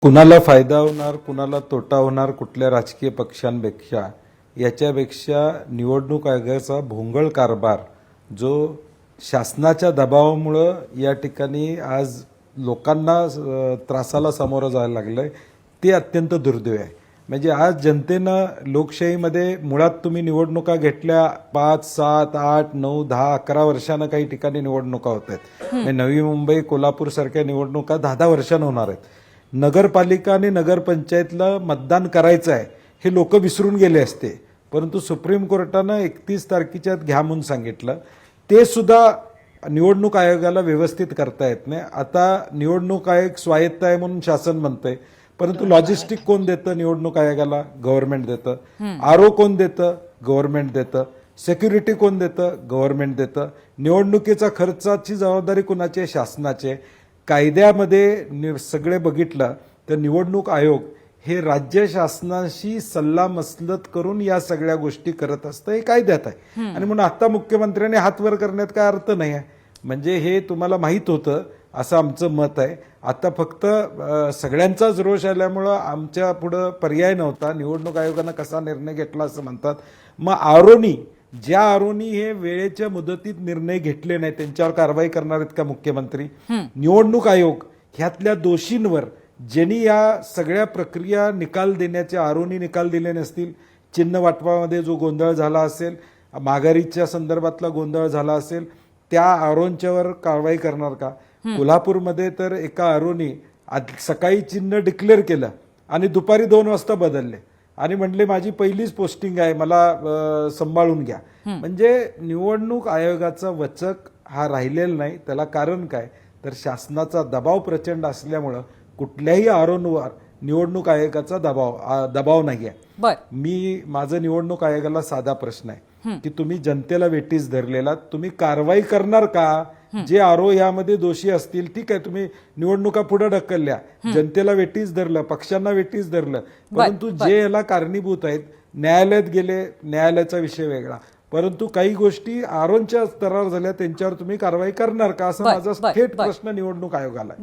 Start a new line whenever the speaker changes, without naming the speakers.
कुणाला फायदा होणार कुणाला तोटा होणार कुठल्या राजकीय पक्षांपेक्षा याच्यापेक्षा निवडणूक आयोगाचा भोंगळ कारभार जो शासनाच्या दबावामुळं या ठिकाणी आज लोकांना त्रासाला सामोरं जायला लागलंय ते अत्यंत दुर्दैव आहे. म्हणजे आज जनतेनं लोकशाहीमध्ये मुळात तुम्ही निवडणुका घेतल्या 5, 7, 8, 9, 10, 11 वर्षानं काही ठिकाणी निवडणुका होत आहेत. म्हणजे नवी मुंबई कोल्हापूर सारख्या निवडणुका 10-10 वर्षानं होणार आहेत. नगरपालिका आणि नगरपंचायतला मतदान करायचं आहे हे लोक विसरून गेले असते, परंतु सुप्रीम कोर्टानं 31 तारखेच्या आत घ्या म्हणून सांगितलं. ते सुद्धा निवडणूक आयोगाला व्यवस्थित करता येत नाही. आता निवडणूक आयोग स्वायत्त आहे म्हणून शासन म्हणतंय, परंतु लॉजिस्टिक कोण देतं निवडणूक आयोगाला? गव्हर्नमेंट देतं. आरओ कोण देतं? गव्हर्नमेंट देतं. सिक्युरिटी कोण देतं? गव्हर्नमेंट देतं. निवडणुकीचा खर्चाची जबाबदारी कुणाची आहे? शासनाची आहे. कायद्यामध्ये सगळे बघितलं तर निवडणूक आयोग हे राज्य शासनाशी सल्लामसलत करून या सगळ्या गोष्टी करत असतं, हे कायद्यात आहे. आणि म्हणून आता मुख्यमंत्र्यांनी हात वर करण्यात काय अर्थ नाही आहे. म्हणजे हे तुम्हाला माहीत होतं असं आमचं मत आहे. आता फक्त सगळ्यांचाच रोष आल्यामुळं आमच्या पुढं पर्याय नव्हता. निवडणूक आयोगानं कसा निर्णय घेतला असं म्हणतात. मग आरोनी ज्या आरोनी हे वेळेच्या मुदतीत निर्णय घेतले नाही त्यांच्यावर कारवाई करणार आहेत का मुख्यमंत्री? निवडणूक आयोग ह्यातल्या दोषींवर ज्यांनी या सगळ्या प्रक्रिया निकाल देण्याचे आरोनी निकाल दिले नसतील, चिन्ह वाटपामध्ये जो गोंधळ झाला असेल, माघारीच्या संदर्भातला गोंधळ झाला असेल, त्या आरोंच्यावर कारवाई करणार का? कोल्हापूरमध्ये तर एका आरोनी सकाळी चिन्ह डिक्लेअर केलं आणि दुपारी 2 वाजता बदलले आणि म्हणले माझी पहिलीच पोस्टिंग आहे, मला सांभाळून घ्या. म्हणजे निवडणूक आयोगाचा वचक हा राहिलेला नाही. त्याला कारण काय तर शासनाचा दबाव प्रचंड असल्यामुळं कुठल्याही आरोनवर निवडणूक आयोगाचा दबाव नाही आहे. माझं निवडणूक आयोगाला साधा प्रश्न आहे की तुम्ही जनतेला वेठीस धरलेला, तुम्ही कारवाई करणार का? जे आरो यामध्ये दोषी असतील ठीक आहे, तुम्ही निवडणुका पुढे ढकलल्या, जनतेला वेठीस धरलं, पक्षांना वेठीस धरलं, परंतु जे याला कारणीभूत आहेत न्यायालयात गेले, न्यायालयाचा विषय वेगळा. परंतु काही गोष्टी आरोंच्या स्तरावर झाल्या त्यांच्यावर तुम्ही कारवाई करणार का, असा माझा थेट प्रश्न निवडणूक आयोगाला आहे.